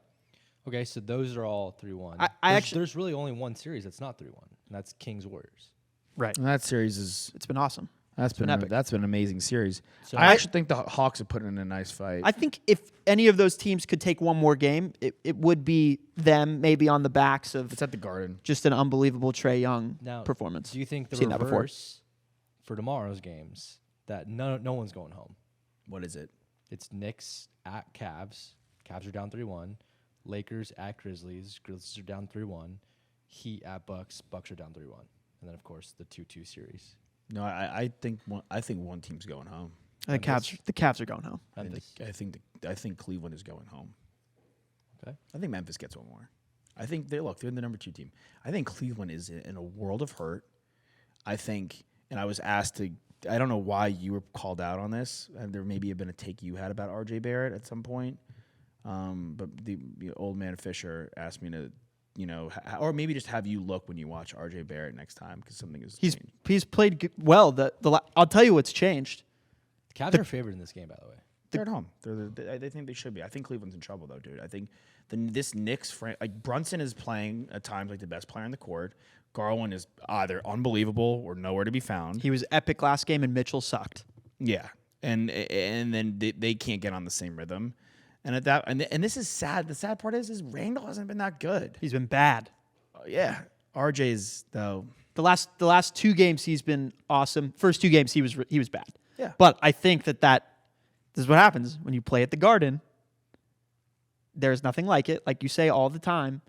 Okay, so those are all 3-1. There's really only one series that's not 3-1, and that's Kings Warriors. Right. And that series is It's been awesome. That's been epic. That's been an amazing series. So I actually think the Hawks have put in a nice fight. I think if any of those teams could take one more game, it would be them maybe on the backs of It's at the Garden. just an unbelievable Trae Young Now, performance. Do you think the Seen that before. reverse for tomorrow's games, that no one's going home? What is it? It's Knicks at Cavs. Cavs are down 3-1. Lakers at Grizzlies. Grizzlies are down 3-1. Heat at Bucks. Bucks are down 3-1. And then, of course, the 2-2 series. No, I think one team's going home. The Cavs are going home. I think Cleveland is going home. Okay. I think Memphis gets one more. I think they're the number 2 team. I think Cleveland is in a world of hurt. I think, and I was asked to. I don't know why you were called out on this, and there maybe have been a take you had about RJ Barrett at some point. But the old man Fisher asked me to, or maybe just have you look when you watch RJ Barrett next time because something has changed. He's played well. I'll tell you what's changed. The Cavs are favored in this game, by the way. They're at home. They think they should be. I think Cleveland's in trouble though, dude. I think this Knicks Brunson is playing at times like the best player on the court. Garland is either unbelievable or nowhere to be found. He was epic last game, and Mitchell sucked. Yeah, and then they can't get on the same rhythm. And at that, and this is sad. The sad part is Randall hasn't been that good. He's been bad. Yeah, RJ's though. The last 2 games he's been awesome. First 2 games he was bad. Yeah. But I think that this is what happens when you play at the Garden. There's nothing like it, like you say all the time,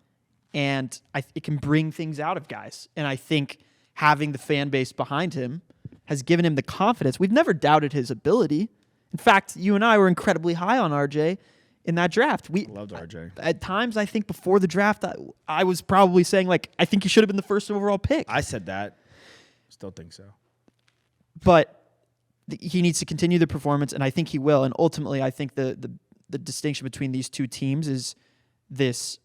and it can bring things out of guys. And I think having the fan base behind him has given him the confidence. We've never doubted his ability. In fact, you and I were incredibly high on RJ in that draft. We Loved RJ. At times, I think before the draft, I was probably saying, like, I think he should have been the first overall pick. I said that. Still think so. But he needs to continue the performance, and I think he will. And ultimately, I think the distinction between these 2 teams is this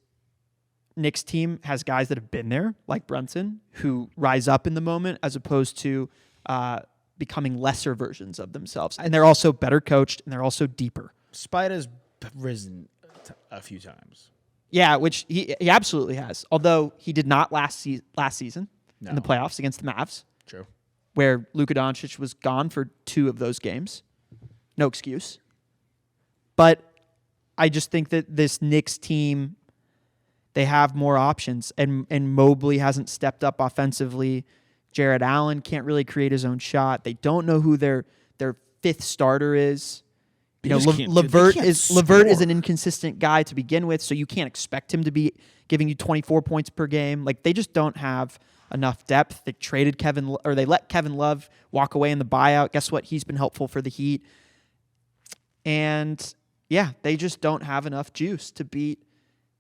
Knicks team has guys that have been there, like Brunson, who rise up in the moment as opposed to becoming lesser versions of themselves. And they're also better coached, and they're also deeper. Spider's risen a few times. Yeah, which he absolutely has. Although he did not last season in the playoffs against the Mavs. True. Where Luka Doncic was gone for 2 of those games. No excuse. But I just think that this Knicks team, they have more options. And Mobley hasn't stepped up offensively. Jared Allen can't really create his own shot. They don't know who their 5th starter is. LeVert is an inconsistent guy to begin with, so you can't expect him to be giving you 24 points per game. Like, they just don't have enough depth. They traded they let Kevin Love walk away in the buyout. Guess what? He's been helpful for the Heat. And yeah, they just don't have enough juice to beat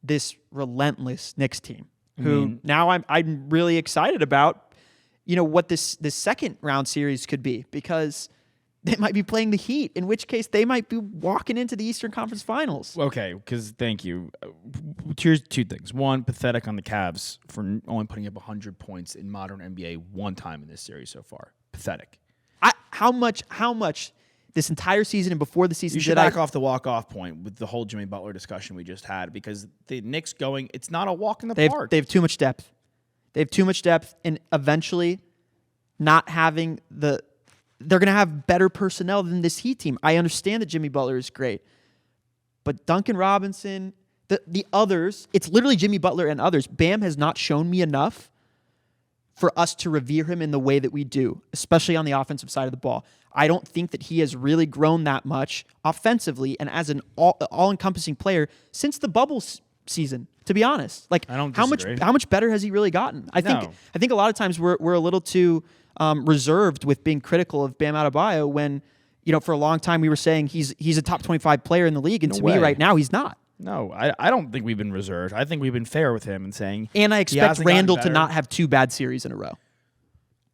this relentless Knicks team. Who now I'm really excited about, what this second round series could be, because they might be playing the Heat, in which case they might be walking into the Eastern Conference Finals. Okay, because thank you. Here's 2 things. One, pathetic on the Cavs for only putting up 100 points in modern NBA one time in this series so far. Pathetic. How much this entire season and before the season. You should back off the walk-off point with the whole Jimmy Butler discussion we just had, because the Knicks going, it's not a walk in the park. They have too much depth. They have too much depth, and eventually not having they're going to have better personnel than this Heat team. I understand that Jimmy Butler is great, but Duncan Robinson, the others, it's literally Jimmy Butler and others. Bam has not shown me enough for us to revere him in the way that we do, especially on the offensive side of the ball. I don't think that he has really grown that much offensively and as an all-encompassing player since the bubble season, to be honest. Like, I don't how disagree. much better has he really gotten? I think a lot of times we're a little too reserved with being critical of Bam Adebayo when, for a long time we were saying he's a top 25 player in the league, and to me right now he's not. No, I don't think we've been reserved. I think we've been fair with him and saying. And I expect Randall to not have 2 bad series in a row.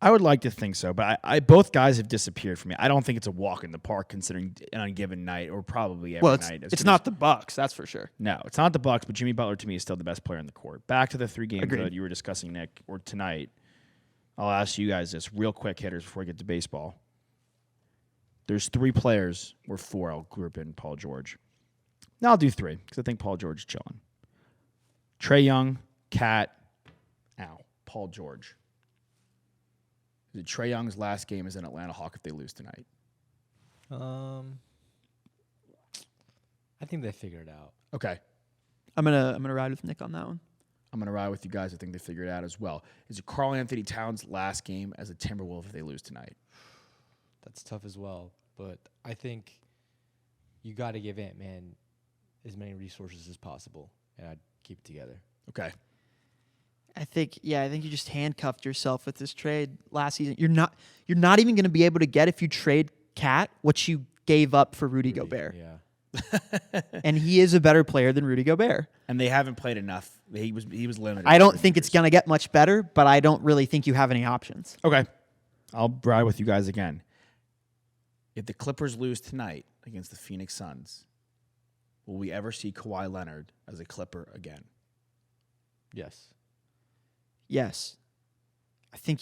I would like to think so, but I both guys have disappeared from me. I don't think it's a walk in the park considering on a given night, or probably every night. It's not the Bucks, that's for sure. No, it's not the Bucks, but Jimmy Butler to me is still the best player in the court. Back to the 3 games that you were discussing, Nick, or tonight. I'll ask you guys this real quick hitters before we get to baseball. There's 3 players, or 4. I'll group in Paul George. Now I'll do 3 because I think Paul George is chilling. Trae Young, Cat, Paul George. Is it Trae Young's last game as an Atlanta Hawk if they lose tonight? I think they figure it out. Okay. I'm gonna ride with Nick on that one. I'm going to ride with you guys. I think they figure it out as well. Is it Karl Anthony Towns' last game as a Timberwolf if they lose tonight? That's tough as well. But I think you got to give Ant-Man as many resources as possible, and I'd keep it together. Okay. I think you just handcuffed yourself with this trade last season. You're not even going to be able to get, if you trade Cat, what you gave up for Rudy Gobert. Yeah. And he is a better player than Rudy Gobert. And they haven't played enough. He was limited. I don't think it's going to get much better, but I don't really think you have any options. Okay. I'll ride with you guys again. If the Clippers lose tonight against the Phoenix Suns, will we ever see Kawhi Leonard as a Clipper again? Yes. Yes. I think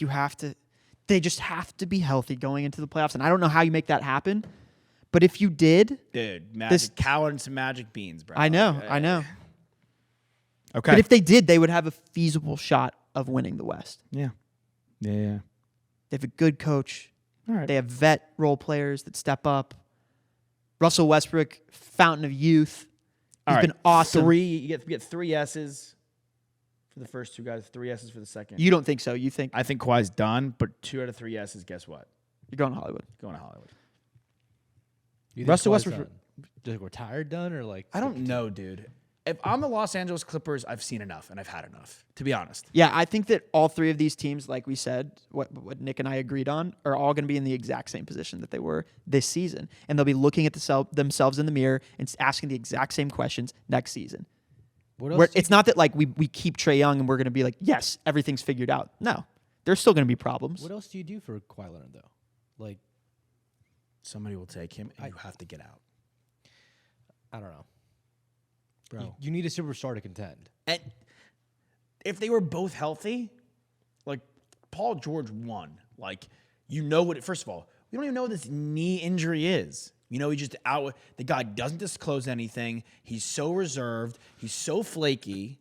they just have to be healthy going into the playoffs. And I don't know how you make that happen. But if you did... Dude, cow and some magic beans, bro. I know. Okay. But if they did, they would have a feasible shot of winning the West. Yeah. Yeah. They have a good coach. All right. They have vet role players that step up. Russell Westbrook, fountain of youth. He's been awesome. You get 3 S's for the first 2 guys, 3 S's for the second. You don't think so? You think... I think Kawhi's done, but 2 out of 3 S's, guess what? You're going to Hollywood. Going to Hollywood. Russell Westbrook just retired done, or like? I don't know, dude. If I'm the Los Angeles Clippers, I've seen enough and I've had enough, to be honest. Yeah, I think that all 3 of these teams, like we said, what Nick and I agreed on, are all going to be in the exact same position that they were this season. And they'll be looking at themselves in the mirror and asking the exact same questions next season. It's not that like we keep Trae Young and we're going to be like, yes, everything's figured out. No, there's still going to be problems. What else do you do for Kawhi Leonard, though? Like, somebody will take him and you have to get out. I don't know. Bro. You need a superstar to contend. And if they were both healthy, like Paul George won. Like, first of all, we don't even know what this knee injury is. He's just out. The guy doesn't disclose anything. He's so reserved. He's so flaky.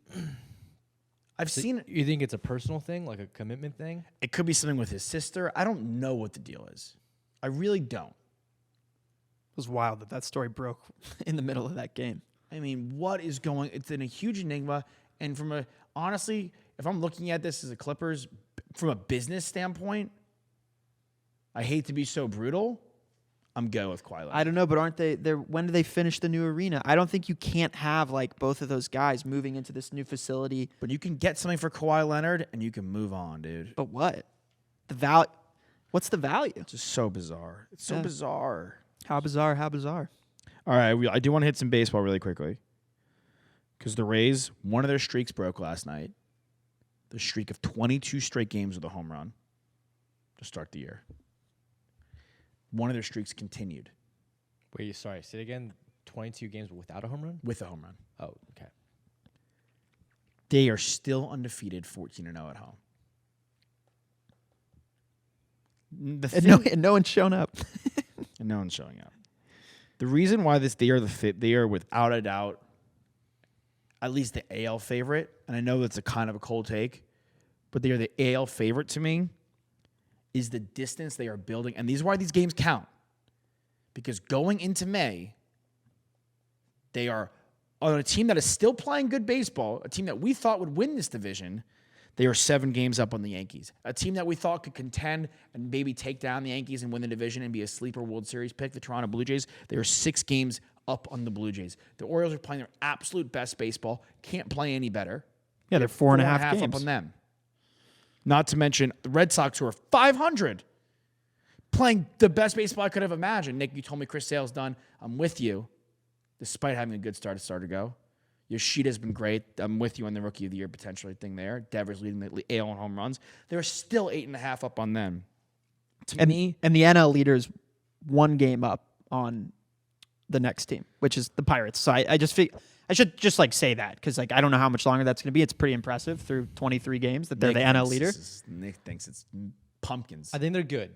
I've seen it. You think it's a personal thing, like a commitment thing? It could be something with his sister. I don't know what the deal is. I really don't. It was wild that story broke in the middle of that game. I mean, what is going? It's in a huge enigma. And honestly, if I'm looking at this as a Clippers from a business standpoint, I hate to be so brutal. I'm going with Kawhi Leonard. I don't know, but aren't they? When do they finish the new arena? I don't think you can't have like both of those guys moving into this new facility. But you can get something for Kawhi Leonard, and you can move on, dude. But what? What's the value? It's just so bizarre. It's so bizarre. How bizarre? How bizarre? All right, I do want to hit some baseball really quickly. Because the Rays, one of their streaks broke last night. The streak of 22 straight games with a home run to start the year. One of their streaks continued. Wait, sorry, say it again. 22 games without a home run? With a home run. Oh, okay. They are still undefeated, 14-0 at home. And no one's shown up. And No one's showing up. The reason why they are without a doubt at least the AL favorite, and I know that's a kind of a cold take, but they are the AL favorite to me, is the distance they are building. And these are why these games count. Because going into May, they are on a team that is still playing good baseball, a team that we thought would win this division. They are 7 games up on the Yankees. A team that we thought could contend and maybe take down the Yankees and win the division and be a sleeper World Series pick, the Toronto Blue Jays. They are 6 games up on the Blue Jays. The Orioles are playing their absolute best baseball. Can't play any better. Yeah, they're 4.5 games up on them. Not to mention the Red Sox, who are 500, playing the best baseball I could have imagined. Nick, you told me Chris Sale's done. I'm with you, despite having a good start to go. Yoshida's been great. I'm with you on the Rookie of the Year potentially thing there. Devers leading the AL in home runs. They're still 8.5 up on them. And the NL leader's 1 game up on the next team, which is the Pirates. So I just think I should just say that because I don't know how much longer that's going to be. It's pretty impressive through 23 games that they're the NL leader. Nick thinks it's pumpkins. I think they're good.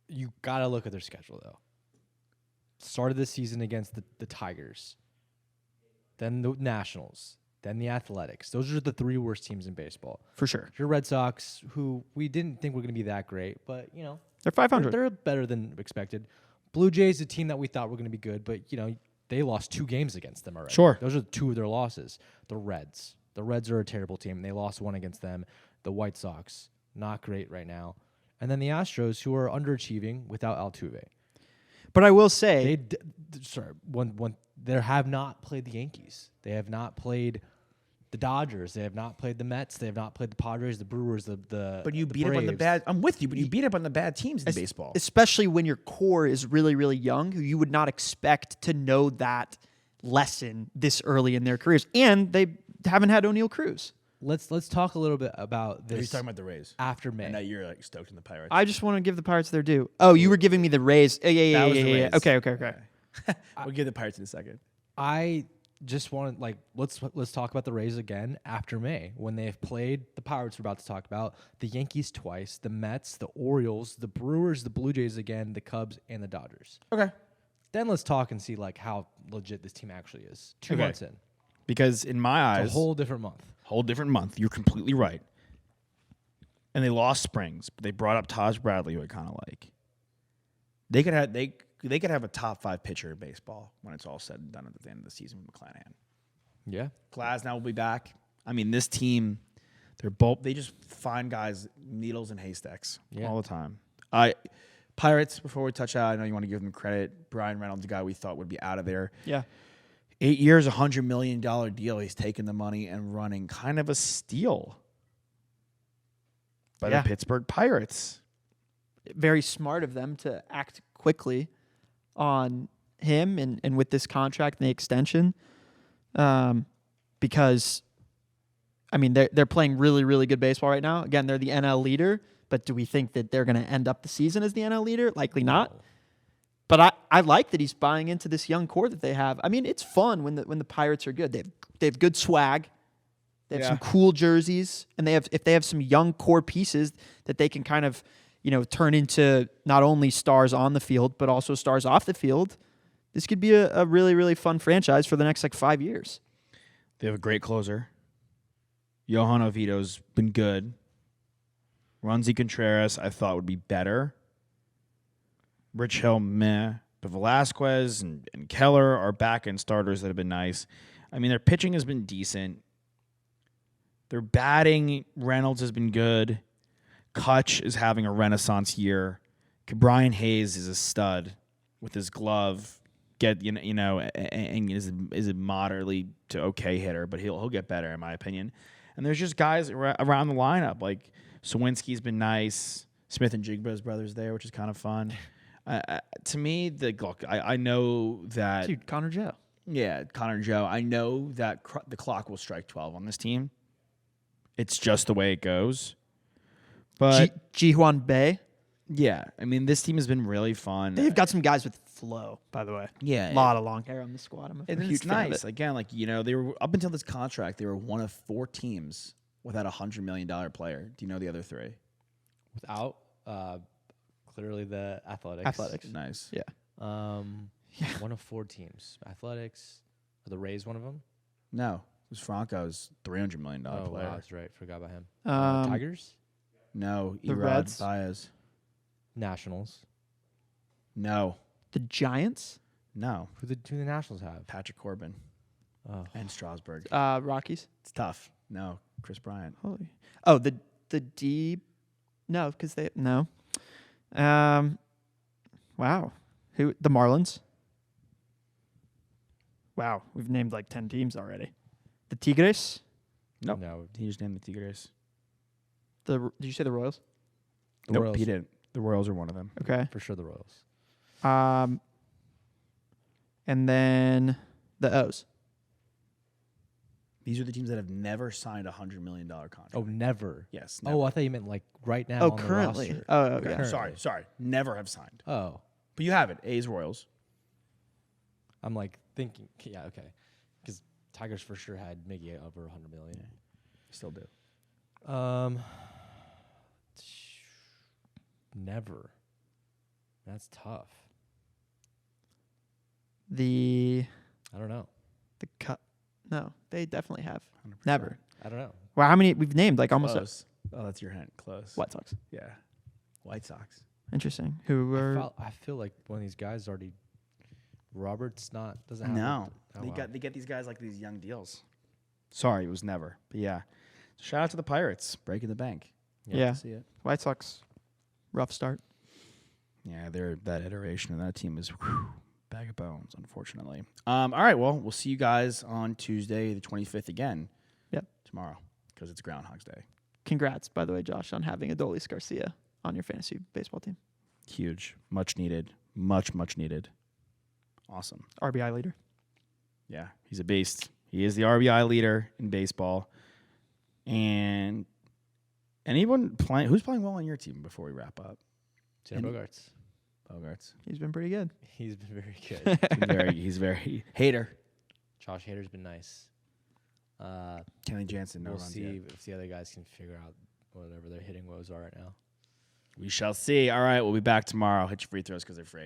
You got to look at their schedule though. Started this season against the Tigers. Then the Nationals, then the Athletics. Those are the 3 worst teams in baseball. For sure. Your Red Sox, who we didn't think were going to be that great, but, they're 500. They're better than expected. Blue Jays, a team that we thought were going to be good, but, they lost 2 games against them already. Sure. Those are 2 of their losses. The Reds. The Reds are a terrible team. They lost 1 against them. The White Sox, not great right now. And then the Astros, who are underachieving without Altuve. But I will say... They have not played the Yankees. They have not played the Dodgers. They have not played the Mets. They have not played the Padres, the Brewers, the But you the beat up on the bad... I'm with you, but you beat up on the bad teams in baseball. Especially when your core is really, really young, who you would not expect to know that lesson this early in their careers. And they haven't had O'Neal Cruz. Let's talk a little bit about this. He's talking about the Rays. After May. And now you're stoked in the Pirates. I just want to give the Pirates their due. Oh, you were giving me the Rays. Yeah. Rays. Okay. We'll give the Pirates in a second. I just want to let's talk about the Rays again after May when they've played the Pirates we're about to talk about, the Yankees twice, the Mets, the Orioles, the Brewers, the Blue Jays again, the Cubs, and the Dodgers. Okay. Then let's talk and see how legit this team actually is. 2 months in. Because in my eyes, it's a whole different month. You're completely right. And they lost Springs, but they brought up Taj Bradley, who I kind of like. They could have a top 5 pitcher in baseball when it's all said and done at the end of the season with McClanahan. Yeah. Glasnow will be back. I mean, this team, they just find guys, needles and haystacks all the time. Pirates, before we touch out, I know you want to give them credit. Brian Reynolds, a guy we thought would be out of there. Yeah. 8 years, $100 million deal. He's taking the money and running kind of a steal by the Pittsburgh Pirates. Very smart of them to act quickly on him and with this contract and the extension, because they're playing really, really good baseball right now. Again, they're the NL leader, but do we think that they're going to end up the season as the NL leader? Likely not. But I like that he's buying into this young core that they have. It's fun when the Pirates are good. They have good swag. They have some cool jerseys, and if they have some young core pieces that they can kind of turn into not only stars on the field, but also stars off the field. This could be a really, really fun franchise for the next 5 years. They have a great closer. Johan Oviedo's been good. Runzi Contreras, I thought would be better. Rich Hill, meh. But Velasquez and Keller are back-end starters that have been nice. Their pitching has been decent. Their batting, Reynolds has been good. Kutch is having a renaissance year. Brian Hayes is a stud with his glove. And is a moderately to okay hitter, but he'll get better in my opinion. And there's just guys around the lineup like Sawinski's been nice. Smith and Jigba's brothers there, which is kind of fun. To me, I know that dude, Connor Joe. Yeah, Connor Joe. I know that the clock will strike 12 on this team. It's just the way it goes. But Ji-Hwan Bae. Yeah, this team has been really fun. They've got some guys with flow, by the way. Yeah, a lot of long hair on the squad. And it's nice. Again, they were up until this contract, they were one of 4 teams without $100 million player. Do you know the other 3? Without literally the Athletics. Athletics. Nice. Yeah. One of 4 teams. Athletics. Are the Rays one of them? No, it was Franco's $300 million Oh, player. wow, that's right. Forgot about him. Um, Tigers? No, The Erod Reds? Baez. Nationals. No, The Giants. no. Who the Nationals have? Patrick Corbin Oh. and Strasburg. Rockies. It's tough. No, Chris Bryant. Holy. Oh, the D. No, because they no. Wow. Who? The Marlins. Wow, we've named like 10 teams already. The Tigres. Nope. No. He just named the Tigres. Did you say the Royals? The Nope, Royals. he didn't. The Royals are one of them. Okay. For sure the Royals. And then the O's. These are the teams that have never signed a $100 million contract. Oh, never. Yes. Oh, I thought you meant like right now. Oh, on currently. The roster. Oh, Okay, yeah. sorry. Never have signed. Oh. But you have it. A's, Royals. I'm like thinking, yeah, okay. Because Tigers for sure had Miggy over 100 million. Still do. Never. That's tough. The I don't know. Cup. No, they definitely have. 100%. Never. I don't know. Well, how many we've named? Like almost Close. Oh, that's your hint. Close. White Sox. Yeah. White Sox. Interesting. Who were? I feel like one of these guys already. Roberts doesn't have. No. Oh, They wow. get these guys like these young deals. Sorry, it was never. But yeah. Shout out to the Pirates. Breaking the bank. Yeah. To see it. White Sox. Rough start. Yeah, that iteration of that team is bag of bones, unfortunately. All right, well, we'll see you guys on Tuesday, the 25th again. Yep. Tomorrow, because it's Groundhog's Day. Congrats, by the way, Josh, on having Adolis Garcia on your fantasy baseball team. Huge. Much needed. Much needed. Awesome. RBI leader. Yeah, he's a beast. He is the RBI leader in baseball. And anyone playing? Who's playing well on your team before we wrap up? Tanner Bogarts. Bogarts. He's been pretty good. He's been very good. He's very hater. Josh Hader's been nice. Kenley Jansen, no We'll runs see yet. if the other guys can figure out whatever their hitting woes are right now. We shall see. All right, we'll be back tomorrow. Hit your free throws because they're free.